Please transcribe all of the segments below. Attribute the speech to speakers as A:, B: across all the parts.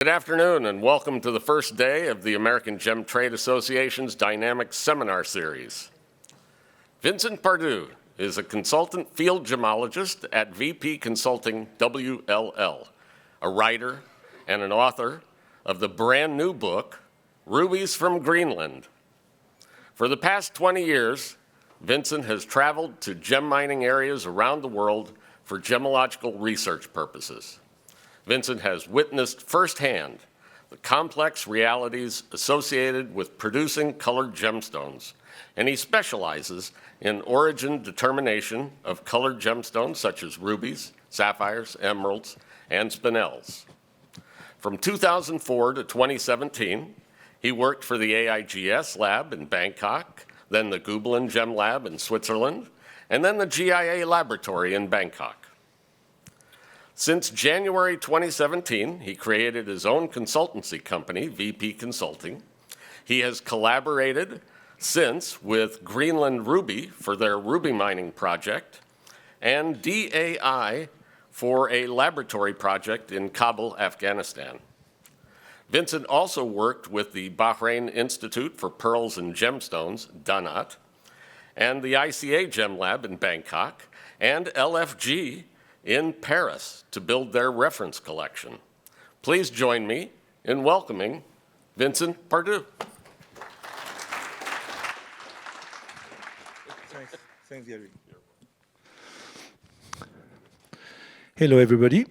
A: Good afternoon and welcome to the first day of the American Gem Trade Association's Dynamic Seminar Series. Vincent Pardieu is a consultant field gemologist at VP Consulting WLL, a writer and an author of the brand new book, Rubies from Greenland. For the past 20 years, Vincent has traveled to gem mining areas around the world for gemological research purposes. Vincent has witnessed firsthand the complex realities associated with producing colored gemstones, and he specializes in origin determination of colored gemstones such as rubies, sapphires, emeralds, and spinels. From 2004 to 2017, he worked for the AIGS lab in Bangkok, then the Gubelin Gem Lab in Switzerland, and then the GIA laboratory in Bangkok. Since January 2017, he created his own consultancy company, VP Consulting. He has collaborated since with Greenland Ruby for their ruby mining project and DAI for a laboratory project in Kabul, Afghanistan. Vincent also worked with the Bahrain Institute for Pearls and Gemstones, DANAT, and the ICA Gem Lab in Bangkok, and LFG in Paris to build their reference collection. Please join me in welcoming Vincent Pardieu.
B: Thanks, Gary. Hello, everybody.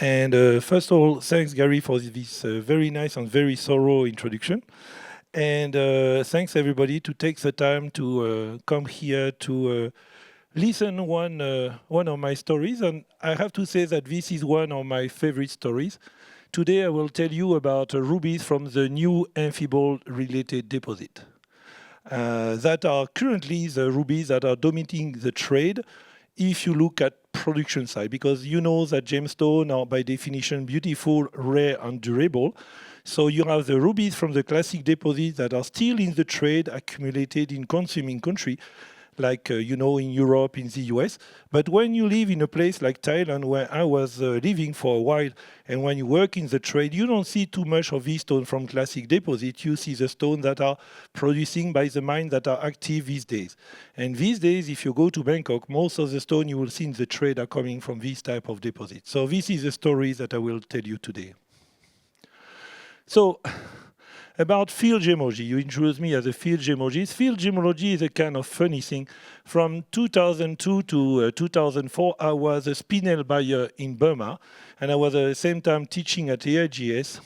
B: And first of all, thanks, Gary, for this very nice and very thorough introduction. And thanks, everybody, to take the time to come here to listen one of my stories, and I have to say that this is one of my favorite stories. Today I will tell you about rubies from the new Amphibole related deposit. That are currently the rubies that are dominating the trade if you look at production side, because you know that gemstones are by definition beautiful, rare and durable. So you have the rubies from the classic deposits that are still in the trade accumulated in consuming country, like in Europe, in the US. But when you live in a place like Thailand, where I was living for a while, and when you work in the trade, you don't see too much of these stones from classic deposits. You see the stones that are producing by the mines that are active these days. And these days, if you go to Bangkok, most of the stones you will see in the trade are coming from this type of deposit. So this is the story that I will tell you today. So, about field gemology, you introduced me as a field gemologist. Field gemology is a kind of funny thing. From 2002 to 2004, I was a spinel buyer in Burma, and I was at the same time teaching at AIGS.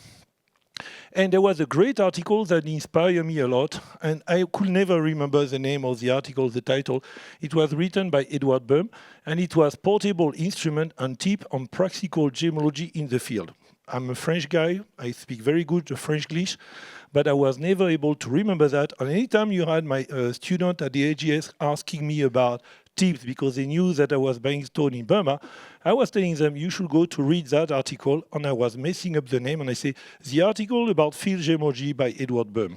B: And there was a great article that inspired me a lot, and I could never remember the name of the article, the title. It was written by Edward Bum, and it was Portable Instrument and Tip on Practical Gemology in the Field. I'm a French guy, I speak very good French-English, but I was never able to remember that. And anytime you had my student at the AGS asking me about tips because they knew that I was buying stone in Burma, I was telling them, you should go to read that article, and I was messing up the name, and I say, the article about field gemology by Edward Bum.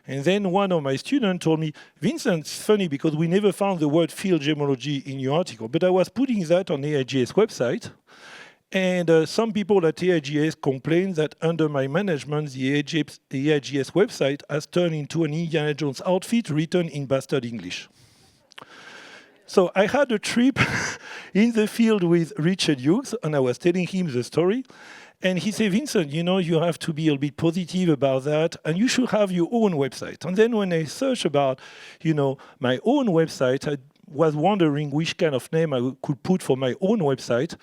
B: And then one of my students told me, Vincent, it's funny because we never found the word field gemology in your article, but I was putting that on the AIGS website. And some people at AIGS complained that under my management, the AIGS website has turned into an Indiana Jones outfit written in bastard English. So I had a trip in the field with Richard Hughes, and I was telling him the story. And he said, Vincent, you have to be a bit positive about that, and you should have your own website. And then when I searched about, my own website, I was wondering which kind of name I could put for my own website.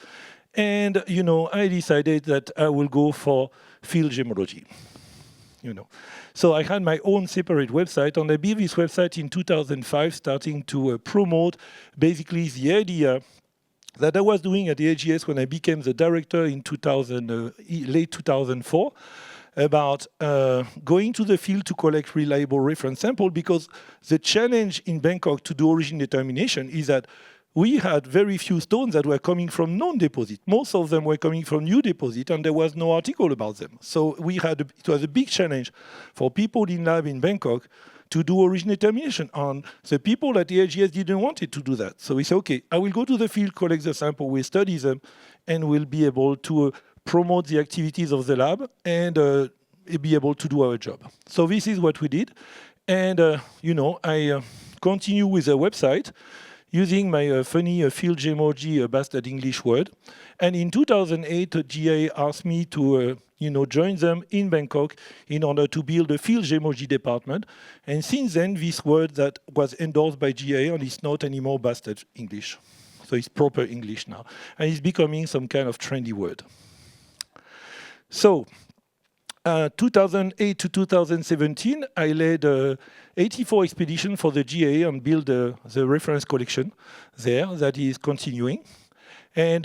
B: And, I decided that I will go for field gemology, So I had my own separate website, and I built this website in 2005, starting to promote basically the idea that I was doing at the AGS when I became the director in late 2004, about going to the field to collect reliable reference sample, because the challenge in Bangkok to do origin determination is that we had very few stones that were coming from non-deposit. Most of them were coming from new deposit, and there was no article about them. So it was a big challenge for people in lab in Bangkok to do origin determination. And the people at the AGS didn't want it to do that. So we said, okay, I will go to the field, collect the sample, we'll study them, and we'll be able to promote the activities of the lab and be able to do our job. So this is what we did. And, I continue with the website using my funny field gemoji bastard English word. And in 2008, GA asked me to join them in Bangkok in order to build a field gemoji department. And since then, this word that was endorsed by GA and it's not anymore bastard English. So it's proper English now. And it's becoming some kind of trendy word. So, 2008 to 2017, I led 84 expeditions for the GA and built the reference collection there that is continuing. And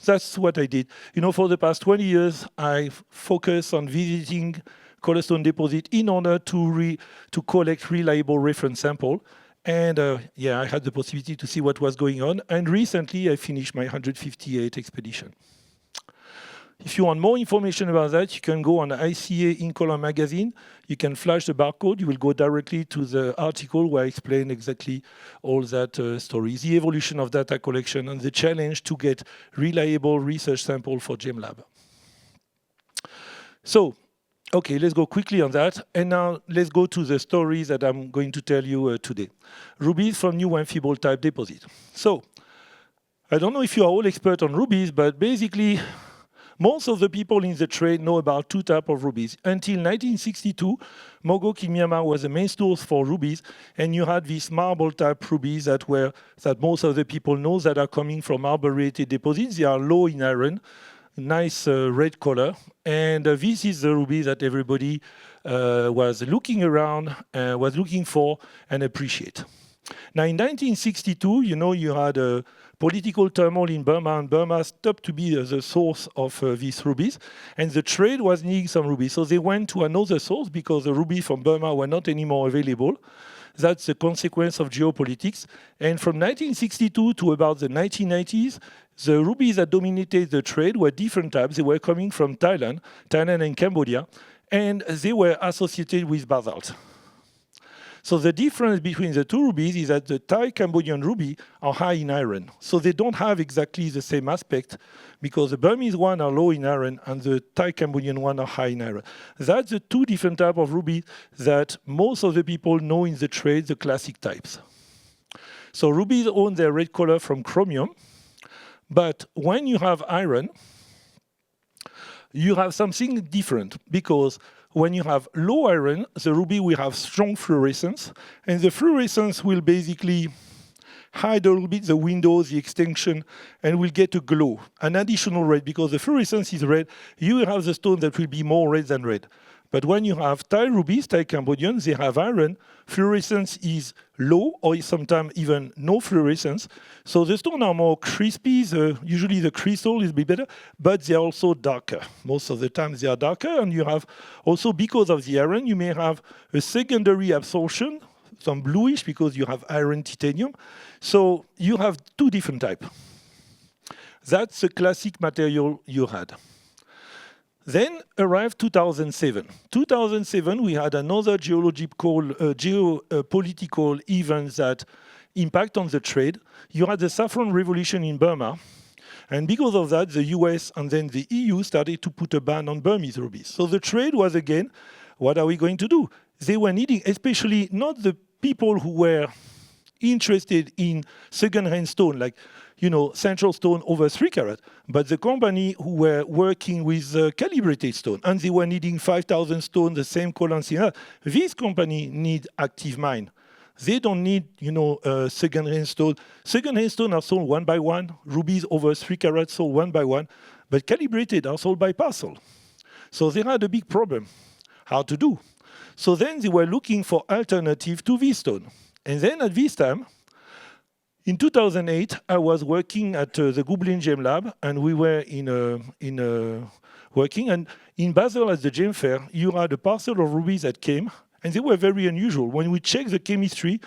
B: that's what I did. For the past 20 years, I focused on visiting colorstone deposit in order to collect reliable reference sample. And I had the possibility to see what was going on. And recently, I finished my 158 expedition. If you want more information about that, you can go on ICA In Color magazine. You can flash the barcode. You will go directly to the article where I explain exactly all that story, the evolution of data collection, and the challenge to get reliable research sample for GEMLab. So, okay, let's go quickly on that. And now let's go to the stories that I'm going to tell you today. Rubies from new Amphibole type deposit. So, I don't know if you are all expert on rubies, but basically, most of the people in the trade know about two types of rubies. Until 1962, Mogok in Myanmar was the main source for rubies, and you had these marble-type rubies that most of the people know that are coming from marble-related deposits. They are low in iron, nice red color, and this is the ruby that everybody was looking around, was looking for, and appreciate. Now, in 1962, you had a political turmoil in Burma, and Burma stopped to be the source of these rubies, and the trade was needing some rubies. So they went to another source because the rubies from Burma were not anymore available. That's the consequence of geopolitics. And from 1962 to about the 1990s, the rubies that dominated the trade were different types. They were coming from Thailand and Cambodia, and they were associated with basalt. So the difference between the two rubies is that the Thai-Cambodian ruby are high in iron. So they don't have exactly the same aspect because the Burmese one are low in iron and the Thai-Cambodian one are high in iron. That's the two different types of rubies that most of the people know in the trade, the classic types. So rubies own their red color from chromium, but when you have iron, you have something different because when you have low iron, the ruby will have strong fluorescence, and the fluorescence will basically hide a little bit the windows, the extension, and will get a glow, an additional red, because the fluorescence is red. You will have the stone that will be more red than red. But when you have Thai rubies, Thai Cambodian, they have iron, fluorescence is low, or sometimes even no fluorescence. So the stones are more crispy, usually the crystal is a bit better, but they are also darker. Most of the time they are darker, and you have also, because of the iron, you may have a secondary absorption, some bluish, because you have iron titanium. So you have two different types. That's the classic material you had. Then arrived 2007. 2007, we had another geopolitical event that impact on the trade. You had the saffron revolution in Burma. And because of that, the US and then the EU started to put a ban on Burmese rubies. So the trade was again, what are we going to do? They were needing, especially not the people who were interested in second-hand stone, like central stone over 3 carat, but the company who were working with calibrated stone, and they were needing 5,000 stone, the same color and similar. This company need active mine. They don't need, second-hand stone. Second-hand stone are sold one by one. Rubies over 3 carat sold one by one, but calibrated are sold by parcel. So they had a big problem. How to do? So then they were looking for alternative to this stone. And then at this time, in 2008, I was working at the Gublin Gem Lab, and we were working. And in Basel at the Gem Fair, you had a parcel of rubies that came, and they were very unusual. When we checked the chemistry,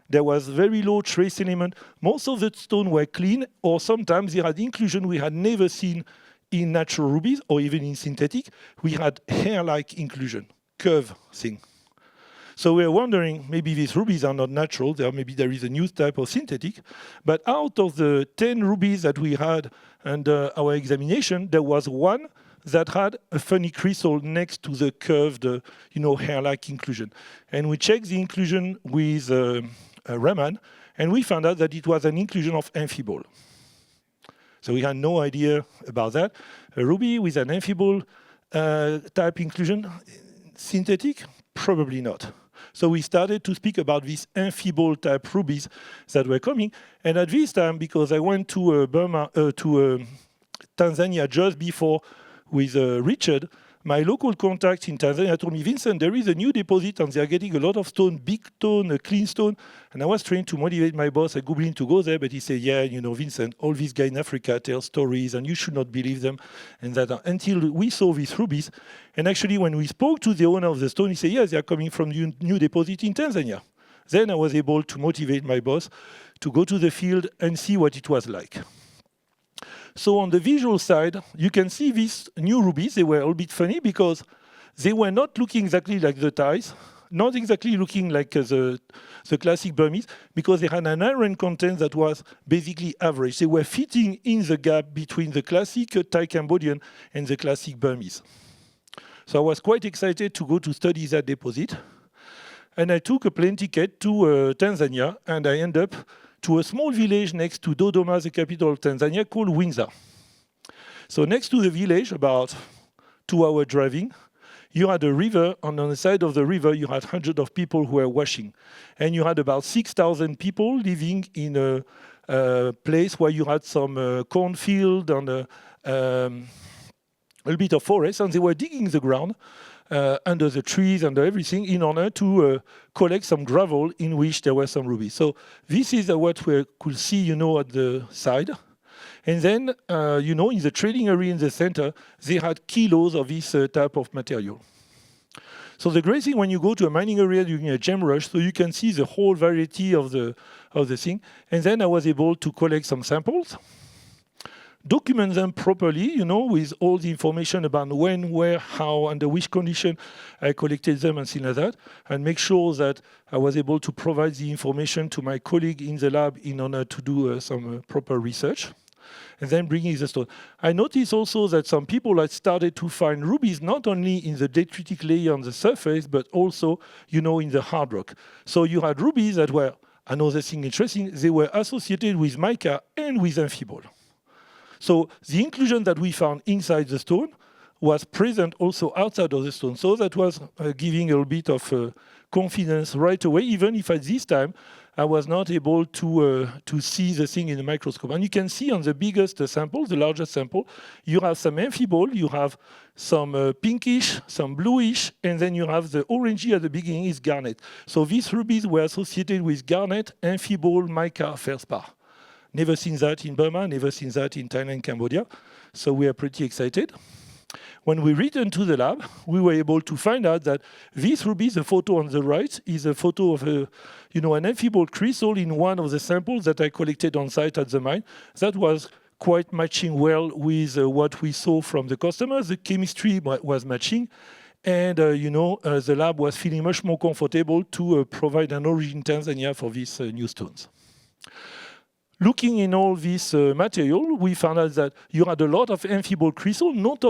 B: there was very low trace element. Most of the stones were clean, or sometimes they had inclusion we had never seen in natural rubies, or even in synthetic. We had hair-like inclusion, curve thing. So we're wondering, maybe these rubies are not natural, maybe there is a new type of synthetic. But out of the 10 rubies that we had under our examination, there was one that had a funny crystal next to the curved, hair-like inclusion. And we checked the inclusion with Raman, and we found out that it was an inclusion of Amphibole. So we had no idea about that. A ruby with an Amphibole type inclusion, synthetic? Probably not. So we started to speak about these Amphibole type rubies that were coming. And at this time, because I went to Tanzania just before with Richard, my local contact in Tanzania told me, Vincent, there is a new deposit and they are getting a lot of stone, big stone, a clean stone. And I was trying to motivate my boss at Googling to go there, but he said, yeah, Vincent, all these guys in Africa tell stories and you should not believe them. And that until we saw these rubies, and actually when we spoke to the owner of the stone, he said, yes, they are coming from new deposit in Tanzania. Then I was able to motivate my boss to go to the field and see what it was like. So on the visual side, you can see these new rubies. They were a little bit funny because they were not looking exactly like the ties, not exactly looking like the classic Burmese, because they had an iron content that was basically average. They were fitting in the gap between the classic Thai Cambodian and the classic Burmese. So I was quite excited to go to study that deposit. And I took a plane ticket to Tanzania, and I ended up to a small village next to Dodoma, the capital of Tanzania, called Winza. So next to the village, about 2-hour driving, you had a river, and on the side of the river, you had hundreds of people who were washing. And you had about 6,000 people living in a place where you had some cornfield and a little bit of forest, and they were digging the ground under the trees, under everything, in order to collect some gravel in which there were some rubies. So this is what we could see, at the side. And then, in the trading area in the center, they had kilos of this type of material. So the great thing when you go to a mining area during a gem rush, so you can see the whole variety of the thing. And then I was able to collect some samples, document them properly, with all the information about when, where, how, under which condition I collected them and things like that, and make sure that I was able to provide the information to my colleague in the lab in order to do some proper research, and then bringing the stone. I noticed also that some people had started to find rubies not only in the detritic layer on the surface, but also, in the hard rock. So you had rubies that were, another thing interesting, they were associated with mica and with amphibole. So the inclusion that we found inside the stone was present also outside of the stone. So that was giving a little bit of confidence right away, even if at this time I was not able to see the thing in the microscope. And you can see on the biggest sample, the largest sample, you have some amphibole, you have some pinkish, some bluish, and then you have the orangey at the beginning is garnet. So these rubies were associated with garnet, amphibole, mica, feldspar. Never seen that in Burma, never seen that in Thailand, Cambodia. So we are pretty excited. When we returned to the lab, we were able to find out that this ruby, the photo on the right, is a photo of an amphibole crystal in one of the samples that I collected on site at the mine. That was quite matching well with what we saw from the customers. The chemistry was matching. And, the lab was feeling much more comfortable to provide an origin Tanzania for these new stones. Looking in all this material, we found out that you had a lot of amphibole crystals. Not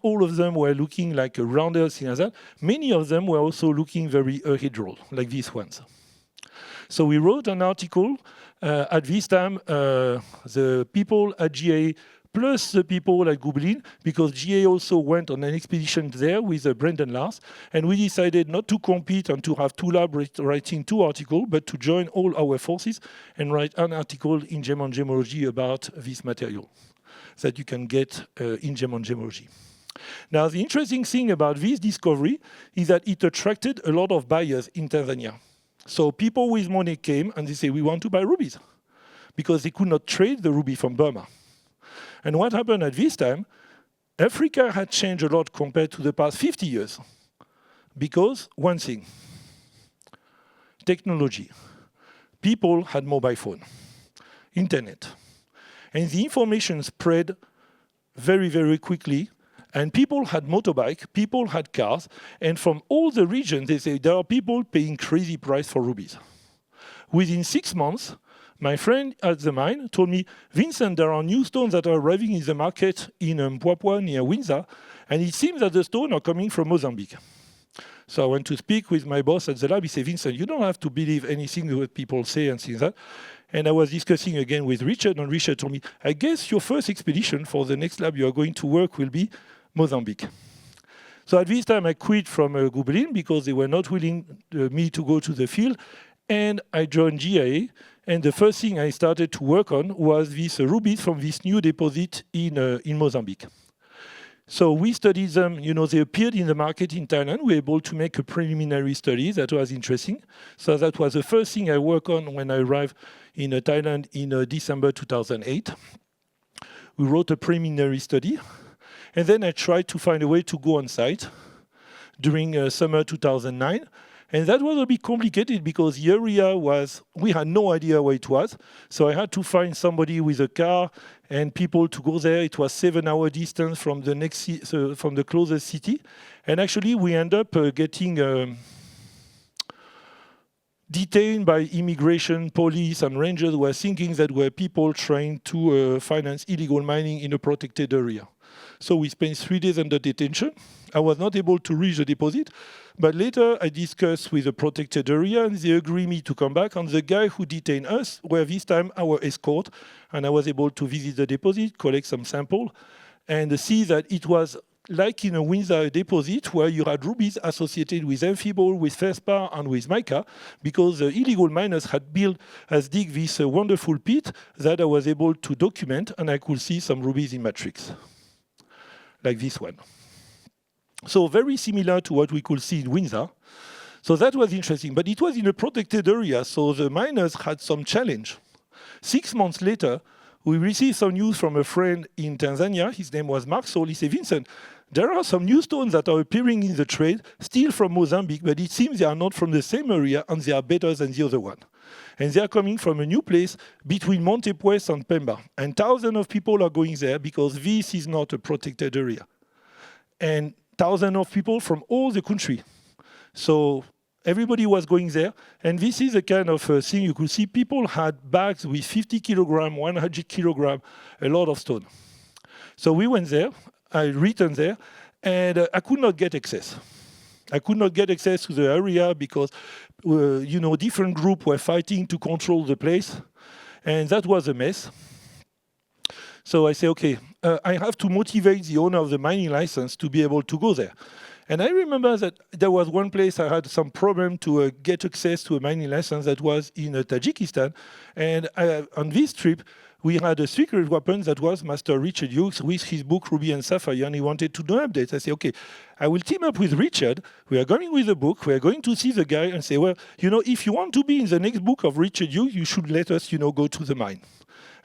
B: all of them were looking like a rounder, thing like that. Many of them were also looking very hydral, like these ones. So we wrote an article. At this time, the people at GA plus the people at Googling, because GA also went on an expedition there with Brendan Lars, and we decided not to compete and to have two labs writing two articles, but to join all our forces and write an article in Gem and Gemology about this material that you can get in Gem and Gemology. Now, the interesting thing about this discovery is that it attracted a lot of buyers in Tanzania. So people with money came and they say, we want to buy rubies, because they could not trade the ruby from Burma. And what happened at this time, Africa had changed a lot compared to the past 50 years. Because one thing, technology. People had mobile phone, internet. And the information spread very, very quickly. And people had motorbike, people had cars. And from all the regions, they say there are people paying crazy price for rubies. Within 6 months, My friend at the mine told me, Vincent, there are new stones that are arriving in the market in Mpwapwa near Winza, and it seems that the stones are coming from Mozambique. So I went to speak with my boss at the lab. He said, Vincent, you don't have to believe anything that people say and things like that. And I was discussing again with Richard, and Richard told me, I guess your first expedition for the next lab you are going to work will be Mozambique. So at this time, I quit from Grubelin because they were not willing me to go to the field. And I joined GIA. And the first thing I started to work on was this rubies from this new deposit in Mozambique. So we studied them, they appeared in the market in Thailand. We were able to make a preliminary study that was interesting. So that was the first thing I worked on when I arrived in Thailand in December 2008. We wrote a preliminary study. And then I tried to find a way to go on site during summer 2009. And that was a bit complicated because the area we had no idea where it was. So I had to find somebody with a car and people to go there. It was 7-hour distance from the closest city. And actually, we ended up getting detained by immigration, police, and rangers who were thinking that were people trying to finance illegal mining in a protected area. So we spent 3 days under detention. I was not able to reach the deposit, but later I discussed with the protected area and they agreed me to come back. And the guy who detained us were this time our escort. And I was able to visit the deposit, collect some sample, and see that it was like in a Winza deposit where you had rubies associated with Amphibole, with feldspar, and with mica, because the illegal miners had dig this wonderful pit that I was able to document, and I could see some rubies in matrix, like this one. So very similar to what we could see in Winza. So that was interesting, but it was in a protected area, so the miners had some challenge. 6 months later, we received some news from a friend in Tanzania. His name was Mark Sol. He said, Vincent, there are some new stones that are appearing in the trade, still from Mozambique, but it seems they are not from the same area and they are better than the other one. And they are coming from a new place between Montepuez and Pemba. And thousands of people are going there because this is not a protected area. And thousands of people from all the country. So everybody was going there. And this is the kind of thing you could see. People had bags with 50 kilogram, 100 kilogram, a lot of stone. So we went there. I returned there. And I could not get access. I could not get access to the area because, different groups were fighting to control the place. And that was a mess. So I say, okay, I have to motivate the owner of the mining license to be able to go there. And I remember that there was one place I had some problem to get access to a mining license that was in Tajikistan. And on this trip, we had a secret weapon that was Master Richard Hughes with his book Ruby and Sapphire, and he wanted to do updates. I say, okay, I will team up with Richard. We are going with the book. We are going to see the guy and say, well, if you want to be in the next book of Richard Hughes, you should let us, go to the mine.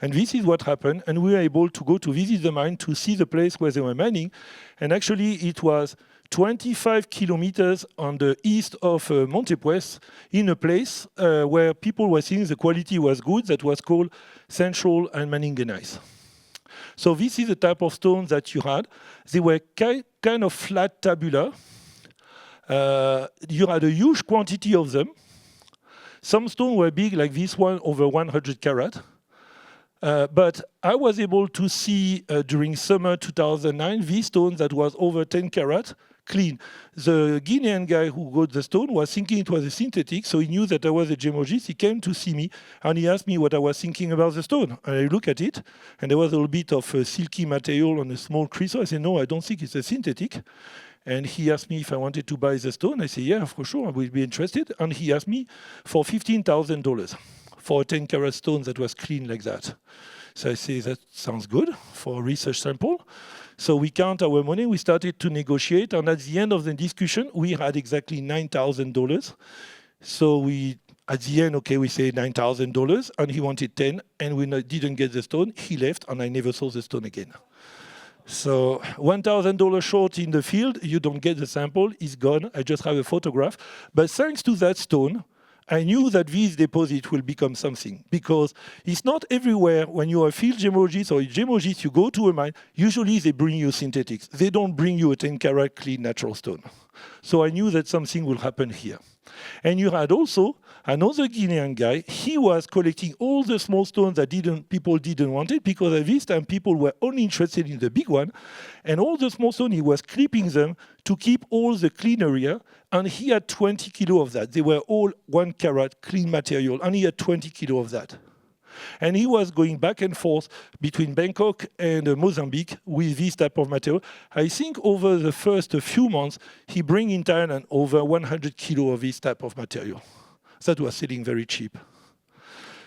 B: And this is what happened. And we were able to go to visit the mine to see the place where they were mining. And actually, it was 25 kilometers on the east of Montepuez in a place where people were seeing the quality was good, that was called central and manganese. So this is the type of stones that you had. They were kind of flat tabular. You had a huge quantity of them. Some stones were big, like this one, over 100 carat. But I was able to see during summer 2009 these stones that was over 10 carat, clean. The Guinean guy who got the stone was thinking it was a synthetic, so he knew that I was a gemologist. He came to see me, and he asked me what I was thinking about the stone. And I looked at it, and there was a little bit of silky material on a small crystal. I said, no, I don't think it's a synthetic. And he asked me if I wanted to buy the stone. I said, yeah, for sure, I will be interested. And he asked me for $15,000 for a 10-carat stone that was clean like that. So I say, that sounds good for a research sample. So we count our money, we started to negotiate, and at the end of the discussion, we had exactly $9,000. So at the end, okay, we say $9,000, and he wanted 10, and we didn't get the stone. He left, and I never saw the stone again. So $1,000 short in the field, you don't get the sample, it's gone. I just have a photograph. But thanks to that stone, I knew that this deposit will become something, because it's not everywhere when you are a field gemologist or a gemologist, you go to a mine, usually they bring you synthetics. They don't bring you a 10-carat clean natural stone. So I knew that something will happen here. And you had also another Guinean guy. He was collecting all the small stones that people didn't want it, because at this time people were only interested in the big one. And all the small stones, he was clipping them to keep all the clean area. And he had 20 kilo of that. They were all 1 carat clean material, and he had 20 kilo of that. And he was going back and forth between Bangkok and Mozambique with this type of material. I think over the first few months, he bring in Thailand over 100 kilo of this type of material. That was selling very cheap.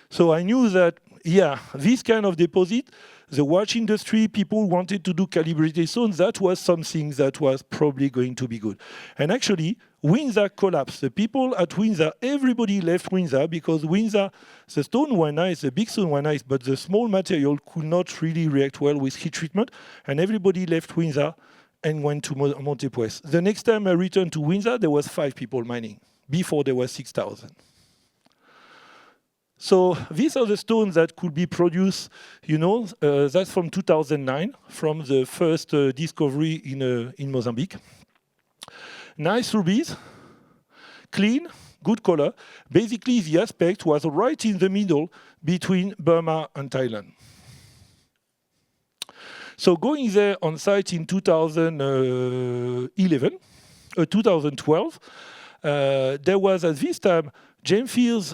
B: So I knew that, yeah, this kind of deposit, the watch industry, people wanted to do calibrated stones. That was something that was probably going to be good. And actually, Winza collapsed. The people at Winza, everybody left Winza because Winza, the stone were nice, the big stone were nice, but the small material could not really react well with heat treatment. And everybody left Winza and went to Montepuez. The next time I returned to Winza, there was 5 people mining. Before there was 6,000. So these are the stones that could be produced, you know, that's from 2009, from the first discovery in Mozambique. Nice rubies, clean, good color. Basically, the aspect was right in the middle between Burma and Thailand. So going there on site in 2012, there was at this time, Gemfields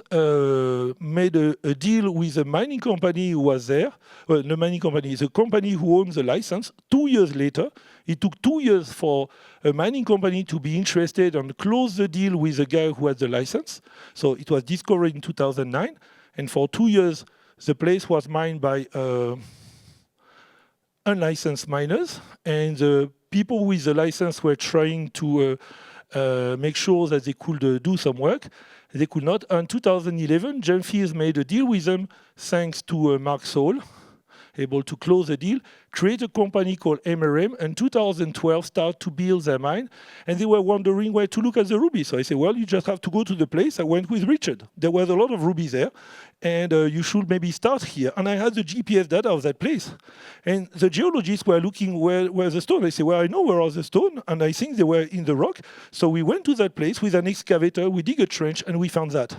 B: made a deal with a mining company who was there. Well, the mining company is a company who owns the license. 2 years later, it took 2 years for a mining company to be interested and close the deal with the guy who had the license. So it was discovered in 2009. And for 2 years, the place was mined by unlicensed miners. And the people with the license were trying to make sure that they could do some work. They could not. In 2011, Gemfields made a deal with them, thanks to Mark Saul, able to close the deal, create a company called MRM, and 2012 start to build their mine. And they were wondering where to look at the rubies. So I said, well, you just have to go to the place. I went with Richard. There was a lot of rubies there, and you should maybe start here. And I had the GPS data of that place. And the geologists were looking where the stone. I said, well, I know where are the stone, and I think they were in the rock. So we went to that place with an excavator, we dig a trench, and we found that.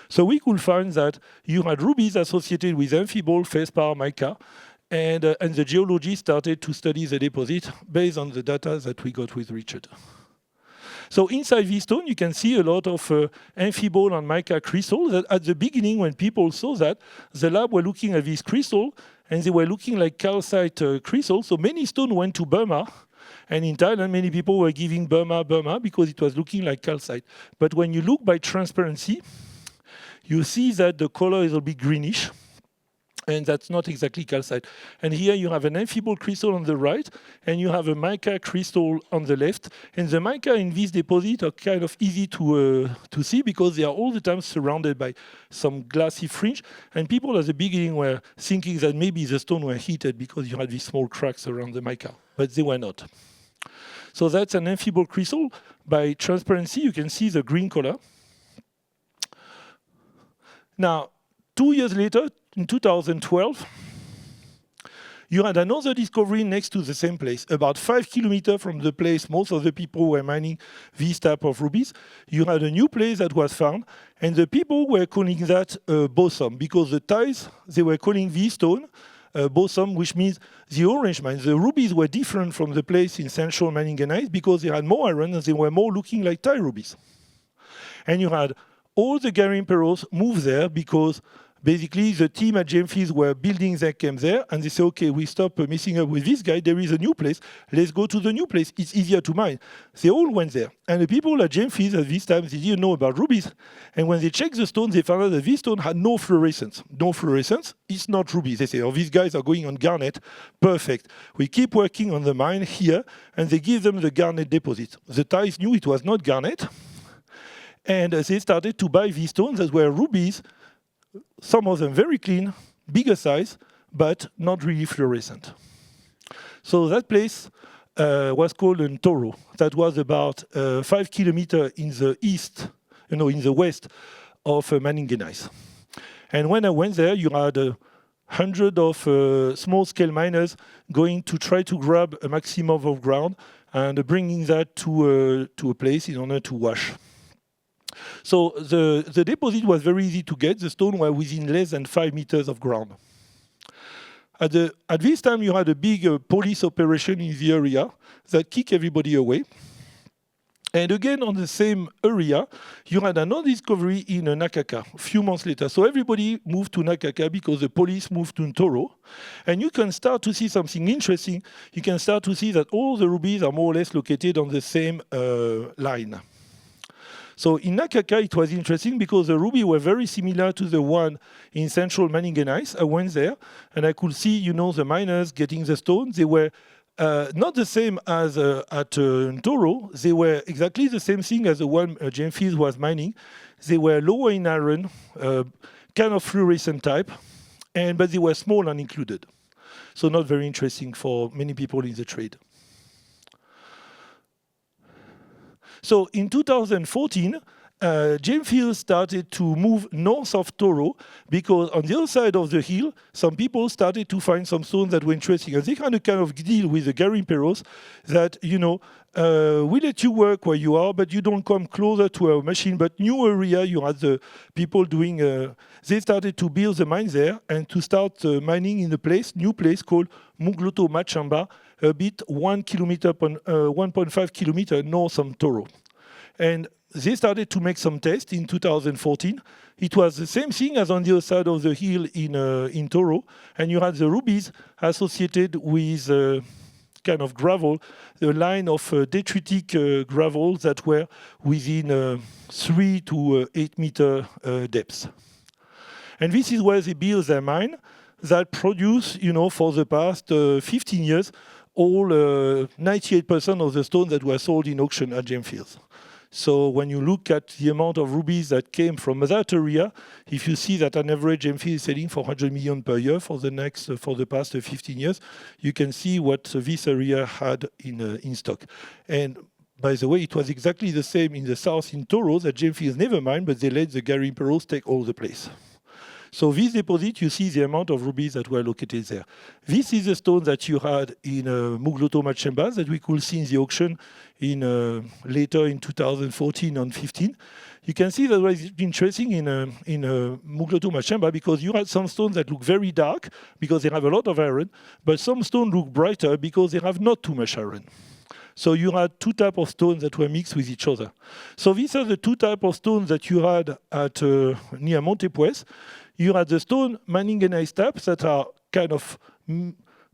B: So we could find that you had rubies associated with amphibole, feldspar, mica, and the geologists started to study the deposit based on the data that we got with Richard. So inside this stone, you can see a lot of amphibole and mica crystals. That at the beginning, when people saw that, the lab were looking at this crystal, and they were looking like calcite crystals. So many stones went to Burma. And in Thailand, many people were giving Burma because it was looking like calcite. But when you look by transparency, you see that the color is a bit greenish, and that's not exactly calcite. And here you have an amphibole crystal on the right, and you have a mica crystal on the left. And the mica in this deposit are kind of easy to see because they are all the time surrounded by some glassy fringe. And people at the beginning were thinking that maybe the stone were heated because you had these small cracks around the mica, but they were not. So that's an amphibole crystal. By transparency, you can see the green color. Now, 2 years later, in 2012, you had another discovery next to the same place, about 5 kilometers from the place most of the people were mining this type of rubies. You had a new place that was found, and the people were calling that bosom, because the Thais, they were calling this stone bosom, which means the orange mine. The rubies were different from the place in Central Manganese because they had more iron and they were more looking like Thai rubies. And you had all the Garimperos moved there because basically the team at Gemfields were building their camp there, and they said, okay, we stop messing up with this guy, there is a new place, let's go to the new place, it's easier to mine. They all went there. And the people at Gemfields at this time, they didn't know about rubies. And when they checked the stone, they found out that this stone had no fluorescence. No fluorescence, it's not rubies. They say, oh, these guys are going on garnet, perfect. We keep working on the mine here, and they give them the garnet deposit. The Thais knew it was not garnet, and they started to buy these stones that were rubies, some of them very clean, bigger size, but not really fluorescent. So that place was called Ntoro. That was about 5 kilometers in the east, in the west of Manganese. And when I went there, you had 100 of small-scale miners going to try to grab a maximum of ground and bringing that to a place in order to wash. So the deposit was very easy to get. The stone were within less than 5 meters of ground. At this time, you had a big police operation in the area that kicked everybody away. And again, on the same area, you had another discovery in Nakaka a few months later. So everybody moved to Nakaka because the police moved to Ntoro. And you can start to see something interesting. You can start to see that all the rubies are more or less located on the same line. So in Nakaka, it was interesting because the rubies were very similar to the one in central manganese. I went there, and I could see, the miners getting the stones. They were not the same as at Ntoro. They were exactly the same thing as the one Gemfields was mining. They were lower in iron, kind of fluorescent type, but they were small and included. So not very interesting for many people in the trade. So in 2014, Gemfields started to move north of Toro because on the other side of the hill, some people started to find some stones that were interesting. And they kind of deal with the garimperos that, we let you work where you are, but you don't come closer to our machine. But new area, you had the people doing, they started to build the mine there and to start mining in a new place called Mugloto Machamba, a bit 1.5 kilometer north of Toro. And they started to make some tests in 2014. It was the same thing as on the other side of the hill in Toro. And you had the rubies associated with kind of gravel, the line of detritic gravel that were within 3 to 8 meter depth. And this is where they built their mine that produce, for the past 15 years, all 98% of the stones that were sold in auction at Gemfields. So when you look at the amount of rubies that came from that area, if you see that an average Gemfield is selling for 100 million per year for the past 15 years, you can see what this area had in stock. And by the way, it was exactly the same in the south in Toro that Gemfields never mined, but they let the garimperos take all the place. So this deposit, you see the amount of rubies that were located there. This is the stone that you had in Mugloto Machamba that we could see in the auction later in 2014 and 15. You can see that it was interesting in Mugloto Machamba because you had some stones that look very dark because they have a lot of iron, but some stones look brighter because they have not too much iron. So you had two types of stones that were mixed with each other. So these are the two types of stones that you had at near Montepuez. You had the stone manganese types that are kind of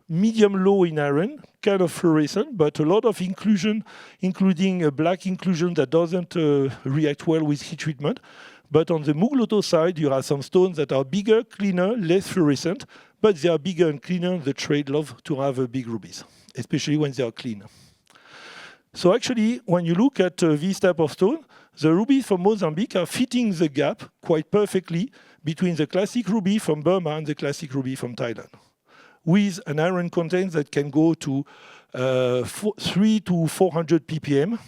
B: medium-low in iron, kind of fluorescent, but a lot of inclusion, including a black inclusion that doesn't react well with heat treatment. But on the Mugloto side, you have some stones that are bigger, cleaner, less fluorescent, but they are bigger and cleaner. The trade love to have big rubies, especially when they are clean. So actually, when you look at this type of stone, the rubies from Mozambique are fitting the gap quite perfectly between the classic ruby from Burma and the classic ruby from Thailand, with an iron content that can go to 3 to 400 ppm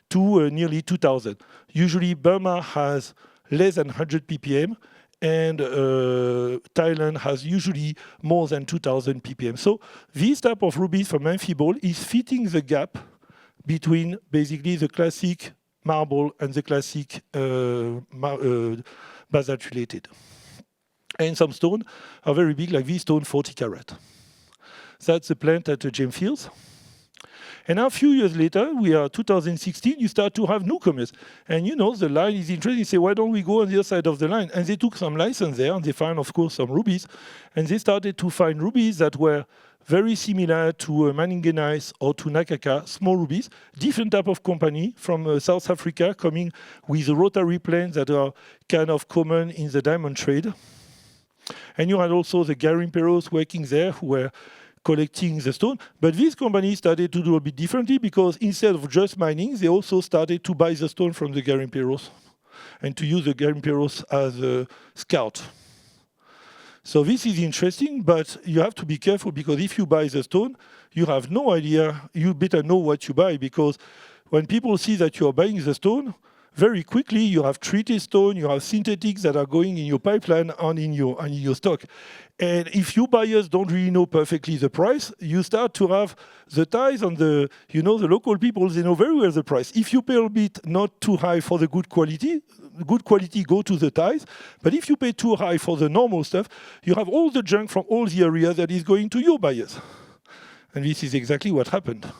B: to nearly 2,000. Usually Burma has less than 100 ppm, and Thailand has usually more than 2,000 ppm. So this type of rubies from Amphibole is fitting the gap between basically the classic marble and the classic basalt related. And some stones are very big, like this stone, 40 carat. That's the plant at Gemfields. And now a few years later, we are 2016, you start to have newcomers. And the line is interesting. You say, why don't we go on the other side of the line? And they took some license there, and they found, of course, some rubies. And they started to find rubies that were very similar to manganese or to Nakaka, small rubies, different type of company from South Africa coming with rotary planes that are kind of common in the diamond trade. And you had also the garimperos working there who were collecting the stone. But these companies started to do a bit differently because instead of just mining, they also started to buy the stone from the garimperos and to use the garimperos as a scout. So this is interesting, but you have to be careful because if you buy the stone, you have no idea. You better know what you buy because when people see that you are buying the stone, very quickly you have treated stone, you have synthetics that are going in your pipeline and in your stock. And if you buyers don't really know perfectly the price, you start to have the ties on the local people, they know very well the price. If you pay a bit not too high for the good quality go to the ties. But if you pay too high for the normal stuff, you have all the junk from all the areas that is going to your buyers. And this is exactly what happened.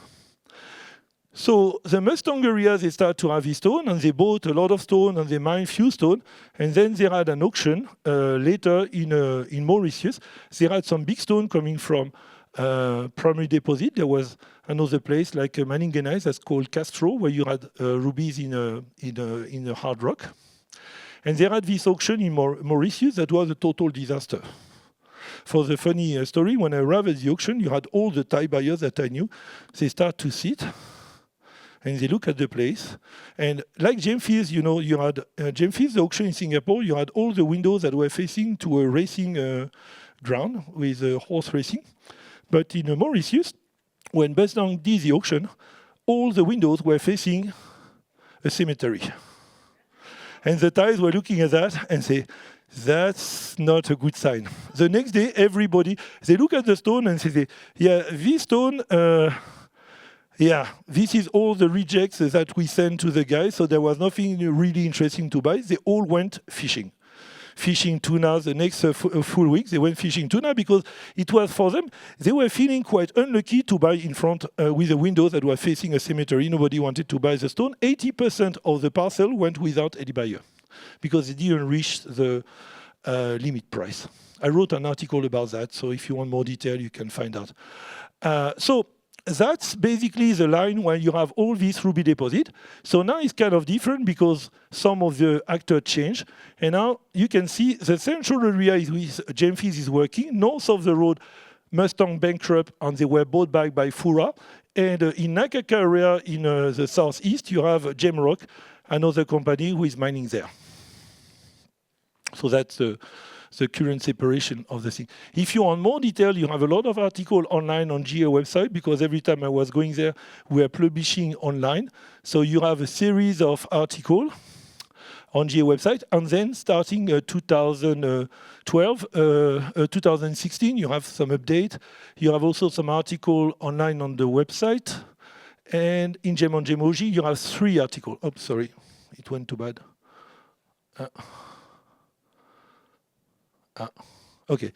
B: So the Mustang area, they start to have this stone, and they bought a lot of stone, and they mined few stone, and then they had an auction later in Mauritius. They had some big stone coming from primary deposit. There was another place like Maningenais that's called Castro, where you had rubies in a hard rock. And they had this auction in Mauritius that was a total disaster. For the funny story, when I arrived at the auction, you had all the Thai buyers that I knew. They start to sit, and they look at the place. And like Gemfields, you had Gemfields, the auction in Singapore, you had all the windows that were facing to a racing ground with horse racing. But in Mauritius, when Mustang did the auction, all the windows were facing a cemetery. And the Thais were looking at that and say, that's not a good sign. The next day, everybody, they look at the stone and say, yeah, this stone, this is all the rejects that we sent to the guys, so there was nothing really interesting to buy. They all went fishing. Fishing tuna the next full week. They went fishing tuna because it was for them, they were feeling quite unlucky to buy in front with a window that was facing a cemetery. Nobody wanted to buy the stone. 80% of the parcel went without any buyer because they didn't reach the limit price. I wrote an article about that, so if you want more detail, you can find out. So that's basically the line where you have all these ruby deposit. So now it's kind of different because some of the actors change. And now you can see the central area is with Gemfields is working. North of the road, Mustang bankrupt, and they were bought back by Fura. And in Nakaka area in the southeast, you have Gemrock, another company who is mining there. So that's the current separation of the thing. If you want more detail, you have a lot of articles online on GA website, because every time I was going there, we are publishing online. So you have a series of articles on GA website, and then starting 2012, 2016, you have some update. You have also some article online on the website. And in Gem on Gemoji, you have 3 articles. Oh, sorry, it went too bad. Okay,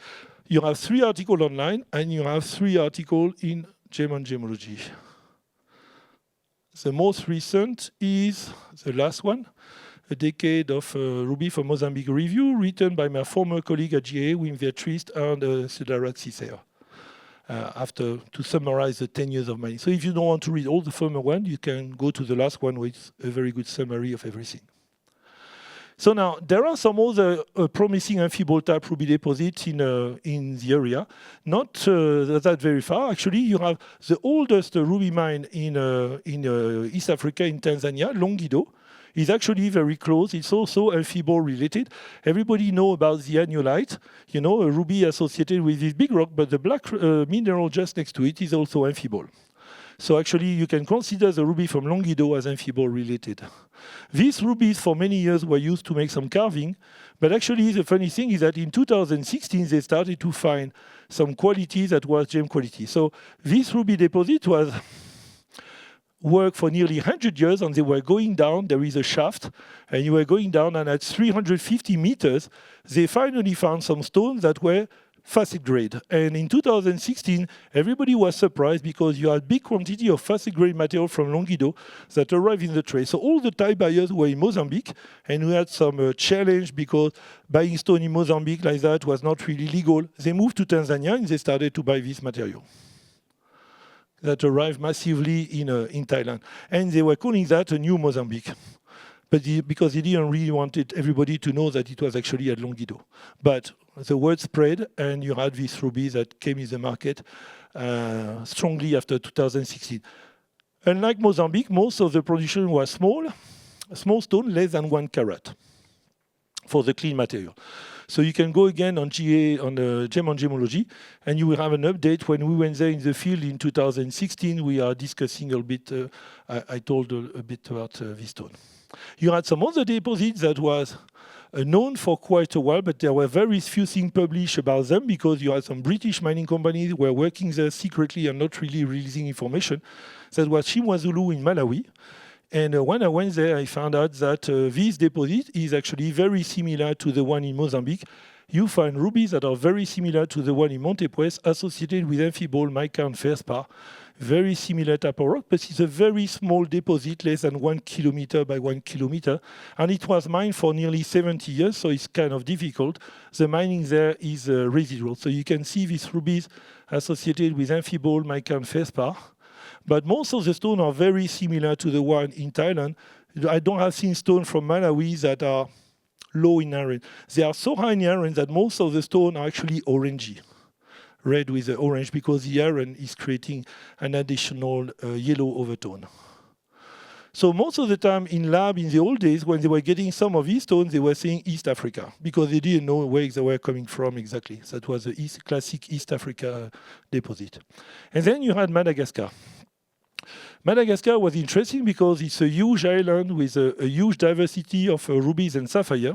B: you have 3 articles online, and you have 3 articles in Gem on Gemology. The most recent is the last one, A Decade of Ruby from Mozambique Review, written by my former colleague at GA, Wim Vertriest, and Sedarat Cicero, to summarize the 10 years of mining. So if you don't want to read all the former one, you can go to the last one with a very good summary of everything. So now, there are some other promising amphibole type ruby deposits in the area. Not that very far. Actually, you have the oldest ruby mine in East Africa, in Tanzania, Longido. It's actually very close. It's also amphibole related. Everybody know about the annulite, a ruby associated with this big rock, but the black mineral just next to it is also amphibole. So actually, you can consider the ruby from Longido as amphibole related. These rubies for many years were used to make some carving, but actually the funny thing is that in 2016 they started to find some quality that was gem quality. So this ruby deposit was worked for nearly 100 years, and they were going down. There is a shaft, and you were going down, and at 350 meters, they finally found some stones that were facet-grade. And in 2016, everybody was surprised because you had big quantity of facet-grade material from Longido that arrived in the trade. So all the Thai buyers were in Mozambique, and we had some challenge because buying stone in Mozambique like that was not really legal. They moved to Tanzania, and they started to buy this material that arrived massively in Thailand. And they were calling that a new Mozambique. But because he didn't really want everybody to know that it was actually at Longido. But the word spread, and you had these rubies that came in the market strongly after 2016. Unlike Mozambique, most of the production was small stone, less than 1 carat for the clean material. So you can go again on GA, on Gem on Gemology, and you will have an update. When we went there in the field in 2016, we are discussing a bit, I told a bit about this stone. You had some other deposits that was known for quite a while, but there were very few things published about them because you had some British mining companies who were working there secretly and not really releasing information. That was Chimwazulu in Malawi. And when I went there, I found out that this deposit is actually very similar to the one in Mozambique. You find rubies that are very similar to the one in Montepuez, associated with amphibole, mica, and feldspar. Very similar type of rock, but it's a very small deposit, less than 1 kilometer by 1 kilometer. And it was mined for nearly 70 years, so it's kind of difficult. The mining there is residual. So you can see these rubies associated with amphibole, mica, and feldspar. But most of the stones are very similar to the one in Thailand. I don't have seen stones from Malawi that are low in iron. They are so high in iron that most of the stones are actually orangey. Red with the orange, because the iron is creating an additional yellow overtone. So most of the time in lab in the old days, when they were getting some of these stones, they were saying East Africa, because they didn't know where they were coming from exactly. That was the classic East Africa deposit. And then you had Madagascar. Madagascar was interesting because it's a huge island with a huge diversity of rubies and sapphire.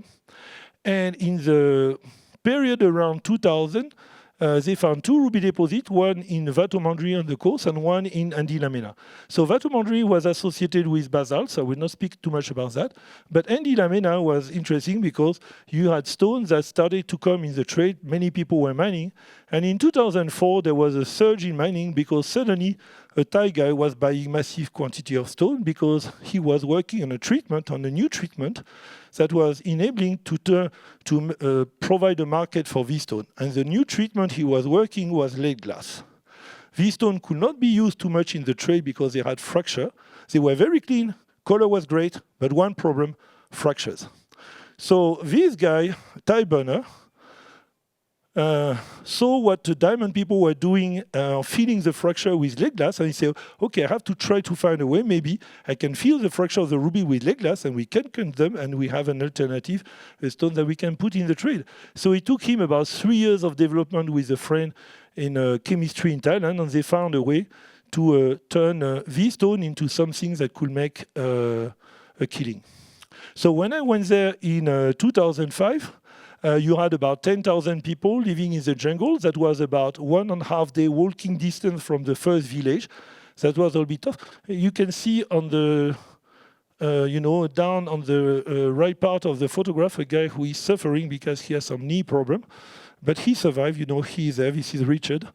B: And in the period around 2000, they found 2 ruby deposits, one in Vatomandri on the coast and one in Andilamena. So Vatomandri was associated with basalt, so I will not speak too much about that. But Andilamena was interesting because you had stones that started to come in the trade. Many people were mining. And in 2004, there was a surge in mining because suddenly a Thai guy was buying massive quantity of stone because he was working on a treatment, on a new treatment that was enabling to provide a market for this stone. And the new treatment he was working was lead glass. These stone could not be used too much in the trade because they had fracture. They were very clean, color was great, but one problem, fractures. So this guy, Thai burner, saw what the diamond people were doing, filling the fracture with lead glass, and he said, okay, I have to try to find a way, maybe I can fill the fracture of the ruby with lead glass, and we can cut them, and we have an alternative, a stone that we can put in the trade. So it took him about 3 years of development with a friend in chemistry in Thailand, and they found a way to turn this stone into something that could make a killing. So when I went there in 2005, you had about 10,000 people living in the jungle. That was about 1.5 day walking distance from the first village. That was a bit tough. You can see on the, down on the right part of the photograph, a guy who is suffering because he has some knee problem. But he survived, he is there. This is Richard,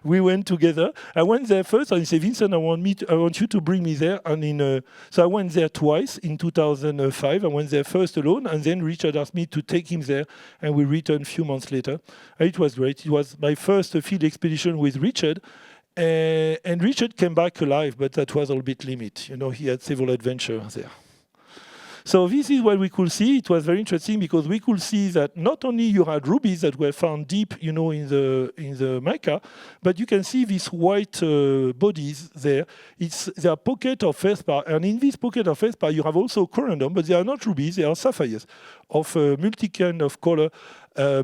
B: We went together. I went there first, and he said, Vincent, I want you to bring me there. And so I went there twice in 2005. I went there first alone, and then Richard asked me to take him there, and we returned a few months later. And it was great. It was my first field expedition with Richard. And Richard came back alive, but that was a bit limit. He had several adventures there. So this is what we could see. It was very interesting because we could see that not only you had rubies that were found deep, in the mica, but you can see these white bodies there. They are pocket of feldspar, and in this pocket of feldspar you have also corundum, but they are not rubies; they are sapphires of multi kind of color,